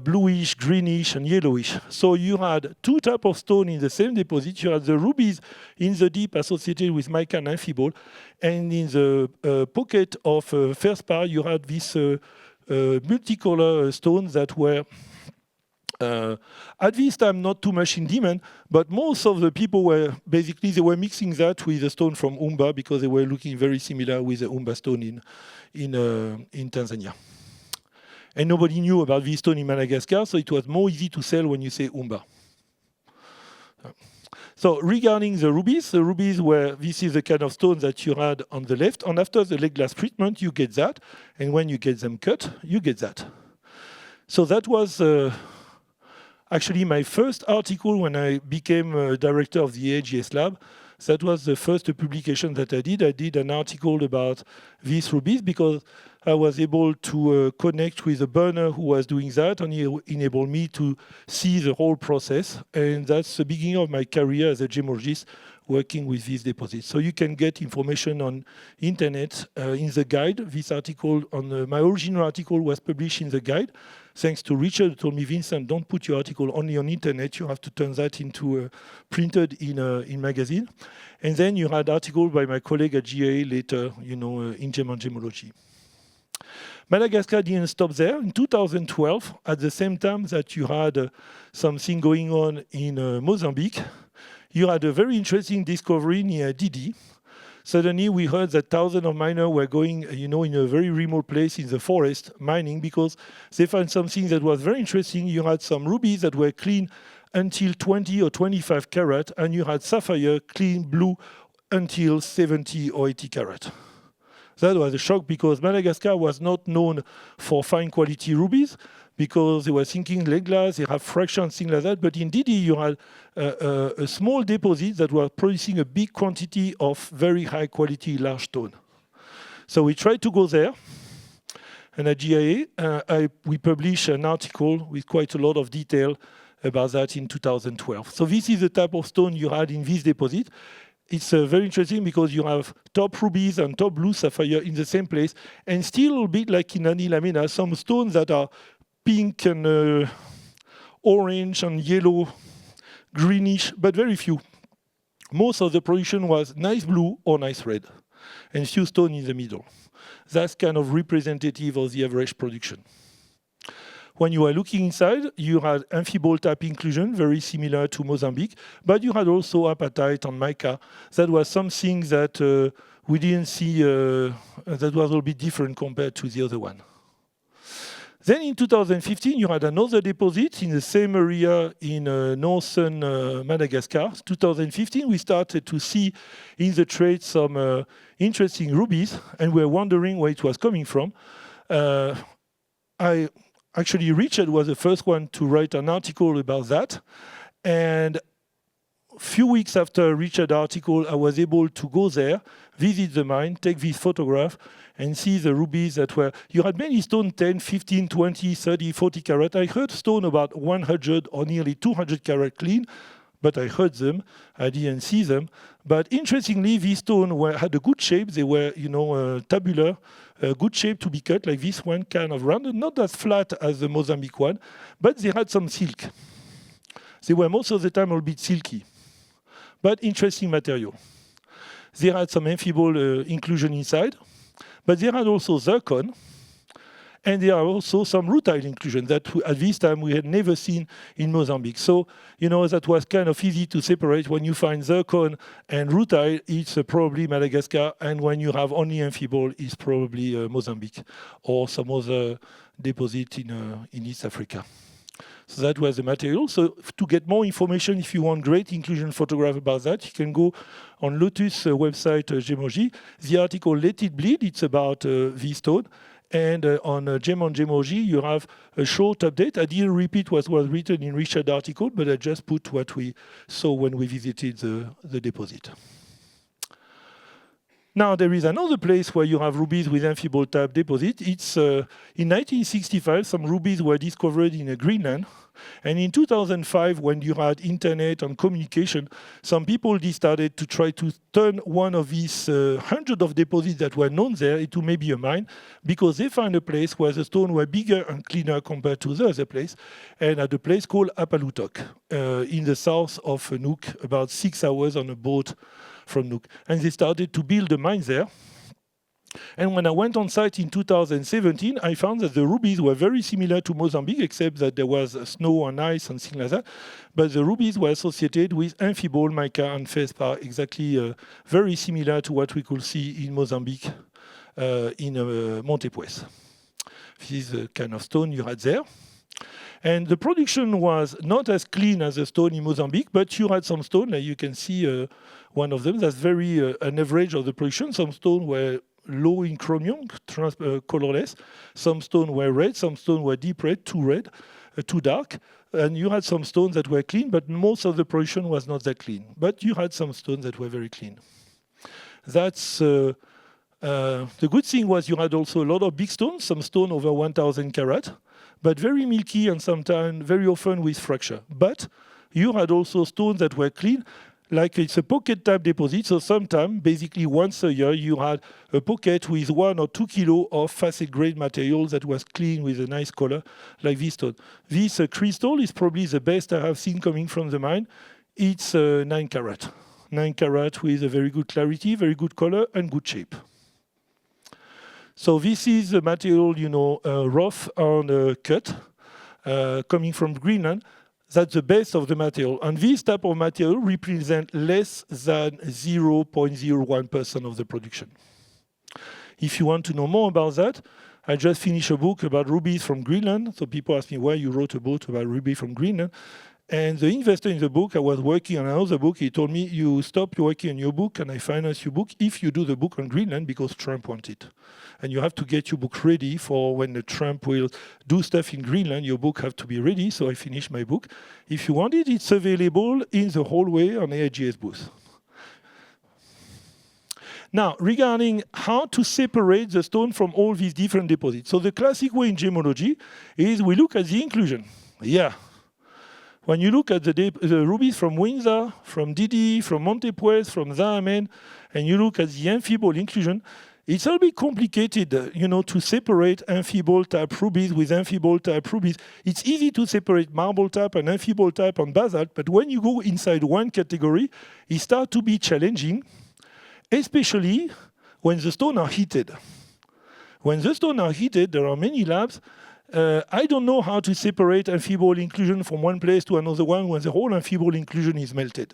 B: bluish, greenish, and yellowish. So you had 2 types of stone in the same deposit. You had the rubies in the deep associated with mica and amphibole, and in the pocket of feldspar, you had these multicolor stones that were at this time not too much in demand, but most of the people were they were mixing that with a stone from Umba because they were looking very similar with the Umba stone in Tanzania. And nobody knew about this stone in Madagascar, so it was more easy to sell when you say Umba. So regarding the rubies were, this is the kind of stone that you had on the left, and after the lead glass treatment, you get that, and when you get them cut, you get that. So that was actually my first article when I became director of the AGS lab. That was the first publication that I did. I did an article about these rubies because I was able to connect with a burner who was doing that, and he enabled me to see the whole process. And that's the beginning of my career as a gemologist working with these deposits. So you can get information on internet in the guide. This article, my original article was published in the guide. thanks to Richard, who told me, Vincent, don't put your article only on internet. You have to turn that into printed in magazine. And then you had article by my colleague at GA later, in Gem and Gemology. Madagascar didn't stop there. In 2012, at the same time that you had something going on in Mozambique, you had a very interesting discovery near Didi. Suddenly, we heard that thousands of miners were going, in a very remote place in the forest, mining, because they found something that was very interesting. You had some rubies that were clean until 20 or 25 carat, and you had sapphire clean blue until 70 or 80 carat. That was a shock because Madagascar was not known for fine quality rubies because they were thinking lead glass, they have fractions, things like that. But in Didi, you had a small deposit that was producing a big quantity of very high quality large stone. So we tried to go there. And at GIA, we published an article with quite a lot of detail about that in 2012. So this is the type of stone you had in this deposit. It's very interesting because you have top rubies and top blue sapphire in the same place, and still a bit like in Ani Lamina, some stones that are pink and orange and yellow, greenish, but very few. Most of the production was nice blue or nice red, and few stone in the middle. That's kind of representative of the average production. When you are looking inside, you had Amphibole type inclusion, very similar to Mozambique, but you had also apatite on mica. That was something that we didn't see that was a little bit different compared to the other one. Then in 2015, you had another deposit in the same area in northern Madagascar. 2015, we started to see in the trade some interesting rubies, and we were wondering where it was coming from. Actually, Richard was the first one to write an article about that. And a few weeks after Richard's article, I was able to go there, visit the mine, take this photograph, and see the rubies that were... You had many stones, 10, 15, 20, 30, 40 carat. I heard stone about 100 or nearly 200 carat clean, but I heard them. I didn't see them. But interestingly, these stones had a good shape. They were, tabular, good shape to be cut, like this one, kind of rounded, not as flat as the Mozambique one, but they had some silk. They were most of the time a little bit silky, but interesting material. They had some amphibole inclusion inside, but they had also zircon, and there are also some rutile inclusion that at this time we had never seen in Mozambique. So, that was kind of easy to separate. When you find zircon and rutile, it's probably Madagascar, and when you have only amphibole, it's probably Mozambique or some other deposit in East Africa. So that was the material. So to get more information, if you want great inclusion photograph about that, you can go on Lotus website, Gemoji. The article Let It Bleed, it's about this stone. And on Gem on Gemoji, you have a short update. I didn't repeat what was written in Richard's article, but I just put what we saw when we visited the deposit. Now, there is another place where you have rubies with amphibole type deposit. It's in 1965, some rubies were discovered in Greenland. And in 2005, when you had internet and communication, some people decided to try to turn one of these hundreds of deposits that were known there into maybe a mine, because they found a place where the stones were bigger and cleaner compared to the other place, and at a place called Apalutok, in the south of Nuuk, about 6 hours on a boat from Nuuk. And they started to build a mine there. And when I went on site in 2017, I found that the rubies were very similar to Mozambique, except that there was snow and ice and things like that. But the rubies were associated with amphibole, mica, and feldspar, exactly very similar to what we could see in Mozambique in Montepuez. This is the kind of stone you had there. And the production was not as clean as the stone in Mozambique, but you had some stone, like you can see one of them, that's very an average of the production. Some stone were low in chromium, colorless. Some stones were red, some stones were deep red, too dark. And you had some stones that were clean, but most of the production was not that clean. But you had some stones that were very clean. That's the good thing was you had also a lot of big stones, some stone over 1,000 carat, but very milky and sometimes very often with fracture. But you had also stones that were clean. like it's a pocket type deposit. So sometimes, basically once a year, you had a pocket with 1 or 2 kilo of facet-grade material that was clean with a nice color, like this stone. This crystal is probably the best I have seen coming from the mine. It's 9 carat. 9 carat with a very good clarity, very good color, and good shape. So this is the material, you know, rough and cut, coming from Greenland. That's the best of the material. And this type of material represents less than 0.01% of the production. If you want to know more about that, I just finished a book about rubies from Greenland. So people ask me why you wrote a book about ruby from Greenland. And the investor in the book, I was working on another book, he told me, you stop working on your book and I finance your book if you do the book on Greenland because Trump wants it. And you have to get your book ready for when the Trump will do stuff in Greenland, your book has to be ready, so I finished my book. If you want it, it's available in the hallway on AIGS booth. Now, regarding how to separate the stone from all these different deposits. So the classic way in gemology is we look at the inclusion. Yeah. When you look at the rubies from Winza, from Didi, from Montepuez, from Zahamen, and you look at the Amphibole inclusion, it's a little bit complicated, you know, to separate Amphibole type rubies with Amphibole type rubies. It's easy to separate marble type and Amphibole type and basalt, but when you go inside one category, it starts to be challenging, especially when the stones are heated. When the stones are heated, there are many labs. I don't know how to separate Amphibole inclusion from one place to another one when the whole Amphibole inclusion is melted,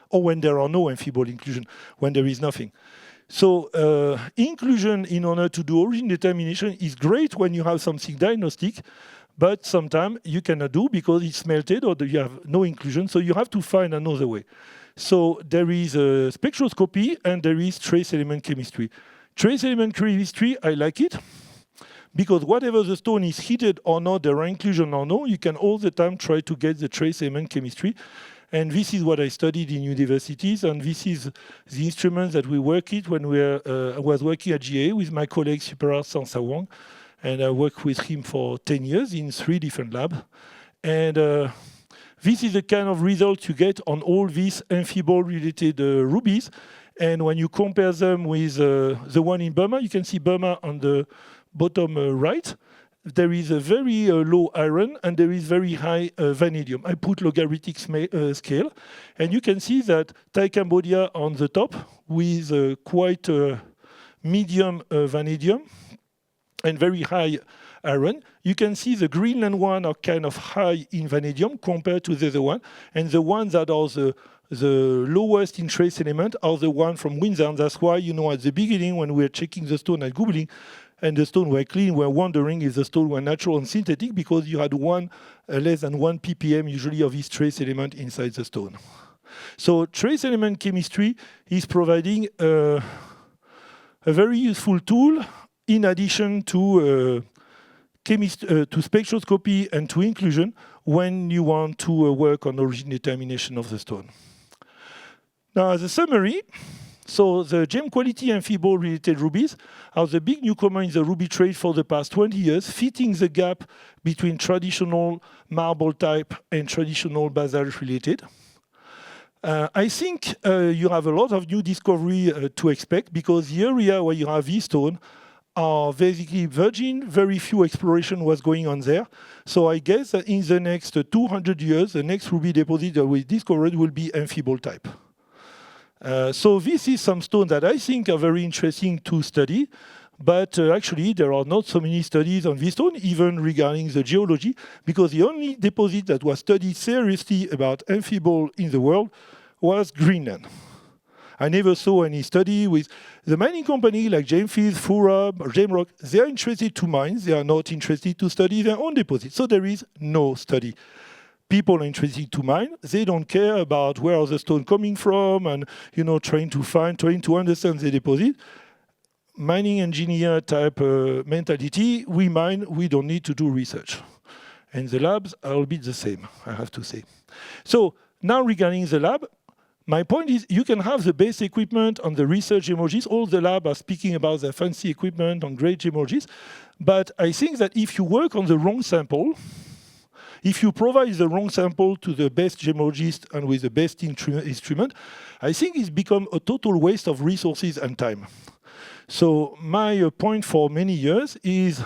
B: or when there are no Amphibole inclusion, when there is nothing. So inclusion in order to do origin determination is great when you have something diagnostic, but sometimes you cannot do because it's melted or you have no inclusion, so you have to find another way. So there is a spectroscopy and there is trace element chemistry. Trace element chemistry, I like it, because whatever the stone is heated or not, there are inclusion or no, you can all the time try to get the trace element chemistry. And this is what I studied in universities, and this is the instrument that we work with when I was working at GA with my colleague Superar Sansawang, and I worked with him for 10 years in 3 different labs. And this is the kind of result you get on all these Amphibole-related rubies. And when you compare them with the one in Burma, you can see Burma on the bottom right, there is a very low iron and there is very high vanadium. I put logarithmic scale, and you can see that Thai Cambodia on the top with quite medium vanadium and very high iron. You can see the Greenland one are kind of high in vanadium compared to the other one, and the ones that are the lowest in trace element are the one from Winza, and that's why, you know, at the beginning when we were checking the stone at Googling, and the stone were clean, we're wondering if the stone were natural and synthetic because you had less than 1 ppm usually of this trace element inside the stone. So trace element chemistry is providing a very useful tool in addition to spectroscopy and to inclusion when you want to work on origin determination of the stone. Now, as a summary, so the gem quality Amphibole related rubies are the big newcomer in the ruby trade for the past 20 years, fitting the gap between traditional marble type and traditional basalt related. I think you have a lot of new discovery to expect because the area where you have these stones are basically virgin, very few exploration was going on there. So I guess that in the next 200 years, the next ruby deposit that we discovered will be Amphibole type. So this is some stone that I think are very interesting to study, but actually there are not so many studies on this stone, even regarding the geology, because the only deposit that was studied seriously about Amphibole in the world was Greenland. I never saw any study with the mining company like Jamefield, Furab, or Jamerock. They are interested to mine, they are not interested to study their own deposit. So there is no study. People are interested to mine. They don't care about where are the stone coming from and, you know, trying to understand the deposit. Mining engineer type mentality, we mine, we don't need to do research. And the labs are a bit the same, I have to say. So now regarding the lab, my point is you can have the base equipment on the research gemologists. All the labs are speaking about their fancy equipment on great gemologists. But I think that if you work on the wrong sample, if you provide the wrong sample to the best gemologist and with the best instrument, I think it's become a total waste of resources and time. So my point for many years is,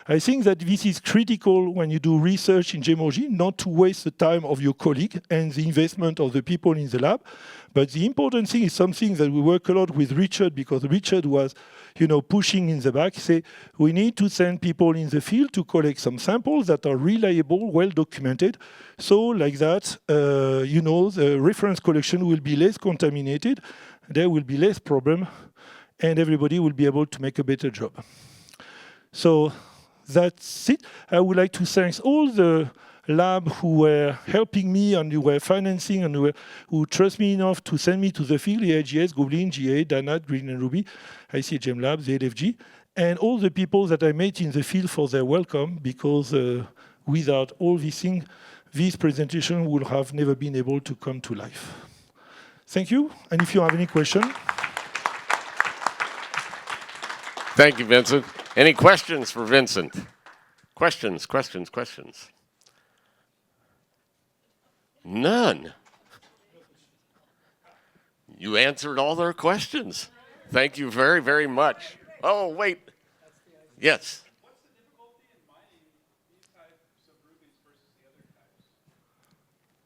B: I think that this is critical when you do research in gemology, not to waste the time of your colleague and the investment of the people in the lab. But the important thing is something that we work a lot with Richard, because Richard was, pushing in the back, say, we need to send people in the field to collect some samples that are reliable, well documented. So like that, the reference collection will be less contaminated, there will be less problem, and everybody will be able to make a better job. So that's it. I would like to thank all the lab who were helping me and who were financing and who trust me enough to send me to the field, AIGS, Goblin, GA, Danat, Greenland, Ruby, ICGM Labs, the LFG, and all the people that I met in the field for their welcome, because without all these things, this presentation would have never been able to come to life. Thank you, and if you have any questions.
A: Thank you, Vincent. Any questions for Vincent? Questions. None. You answered all their questions. Thank you very, very much. Oh, wait. Yes.
C: What's the difficulty in mining these types of rubies versus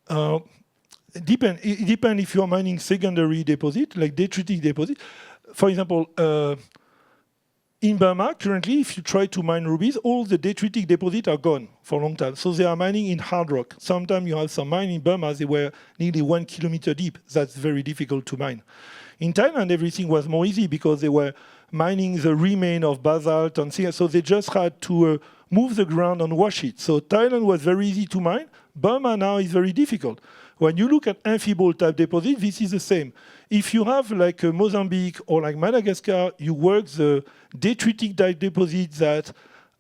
C: the other types?
B: It depends if you're mining secondary deposit, like detritic deposit. For example, in Burma, currently, if you try to mine rubies, all the detritic deposits are gone for a long time. So they are mining in hard rock. Sometimes you have some mine in Burma, they were nearly 1 kilometer deep. That's very difficult to mine. In Thailand, everything was more easy because they were mining the remain of basalt and things. So they just had to move the ground and wash it. So Thailand was very easy to mine. Burma now is very difficult. When you look at amphibole type deposit, this is the same. If you have like Mozambique or like Madagascar, you work the detritic type deposits that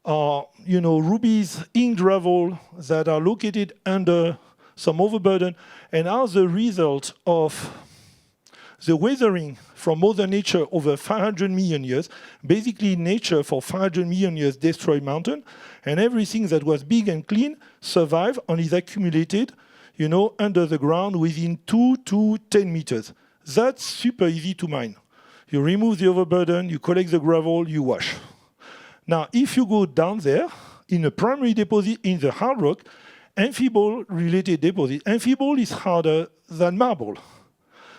B: are, rubies in gravel that are located under some overburden and are the result of the weathering from Mother Nature over 500 million years. Basically, nature for 500 million years destroyed mountain, and everything that was big and clean survived and is accumulated under the ground within 2 to 10 meters. That's super easy to mine. You remove the overburden, you collect the gravel, you wash. Now, if you go down there, in a primary deposit in the hard rock, amphibole-related deposit, amphibole is harder than marble.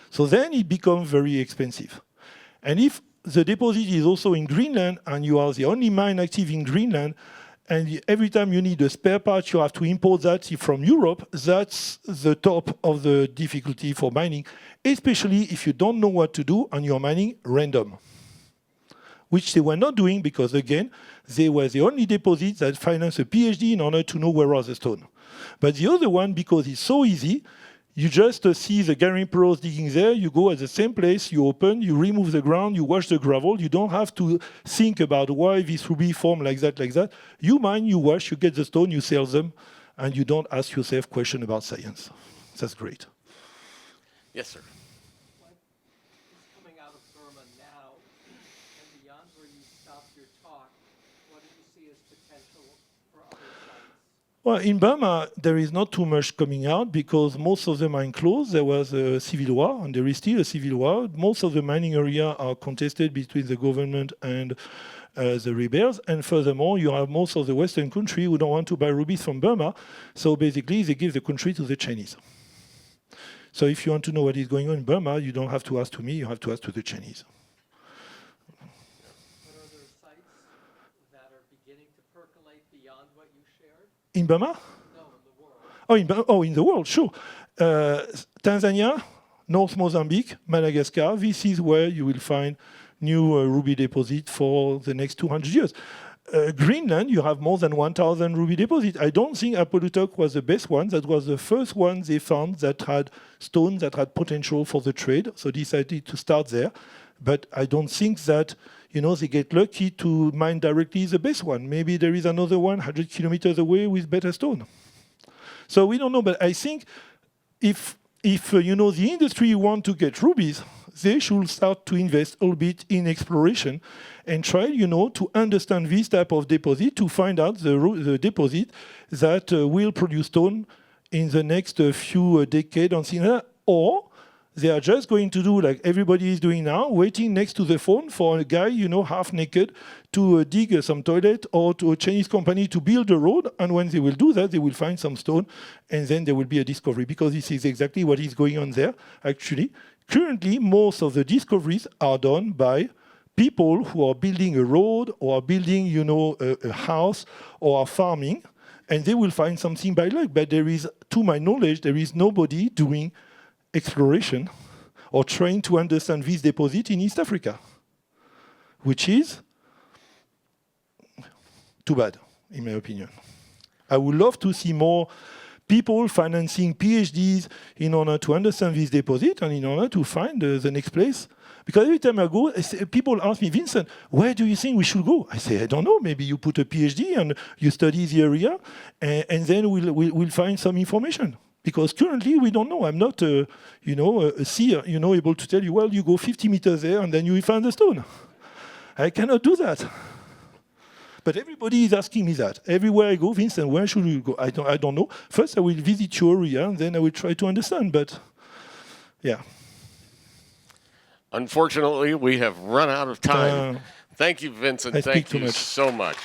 B: So then it becomes very expensive. And if the deposit is also in Greenland, and you are the only mine active in Greenland, and every time you need a spare part, you have to import that from Europe. That's the top of the difficulty for mining, especially if you don't know what to do and you're mining random, which they were not doing because, again, they were the only deposit that financed a PhD in order to know where was the stone. But the other one, because it's so easy, you just see the Garin pros digging there, you go at the same place, you open, you remove the ground, you wash the gravel, you don't have to think about why this ruby formed like that, like that. You mine, you wash, you get the stone, you sell them, and you don't ask yourself questions about science. That's great.
A: Yes, sir.
D: What is coming out of Burma now, and beyond where you stopped your talk, what do you see as potential for other sites?
B: Well, in Burma, there is not too much coming out because most of them are enclosed. There was a civil war, and there is still a civil war. Most of the mining areas are contested between the government and the rebels. And furthermore, you have most of the Western country who don't want to buy rubies from Burma. So basically, they give the country to the Chinese. So if you want to know what is going on in Burma, you don't have to ask to me, you have to ask to the Chinese.
D: What are there sites that are beginning to percolate beyond what you shared?
B: In Burma?
D: No, in the world.
B: In the world, sure. Tanzania, North Mozambique, Madagascar, this is where you will find new ruby deposit for the next 200 years. Greenland, you have more than 1,000 ruby deposits. I don't think Apolutok was the best one. That was the first one they found that had stones that had potential for the trade, so decided to start there. But I don't think that they get lucky to mine directly the best one. Maybe there is another one 100 kilometers away with better stone. So we don't know, but I think if the industry want to get rubies, they should start to invest a bit in exploration and try, to understand this type of deposit to find out the deposit that will produce stone in the next few decades on Sinai, or they are just going to do like everybody is doing now, waiting next to the phone for a guy, half naked to dig some toilet, or to a Chinese company to build a road. And when they will do that, they will find some stone, and then there will be a discovery, because this is exactly what is going on there, actually. Currently, most of the discoveries are done by people who are building a road, or are building, a house, or are farming, and they will find something by luck. But there is, to my knowledge, there is nobody doing exploration or trying to understand this deposit in East Africa, which is too bad, in my opinion. I would love to see more people financing PhDs in order to understand this deposit and in order to find the next place. Because every time I go, people ask me, Vincent, where do you think we should go? I say, I don't know. Maybe you put a PhD and you study the area, and then we'll find some information. Because currently we don't know. I'm not, a seer, able to tell you, well, you go 50 meters there and then you will find a stone. I cannot do that. But everybody is asking me that. Everywhere I go, Vincent, where should we go? I don't know. First, I will visit your area, and then I will try to understand. But, yeah.
A: Unfortunately, we have run out of time. Thank you, Vincent. Thank you so much.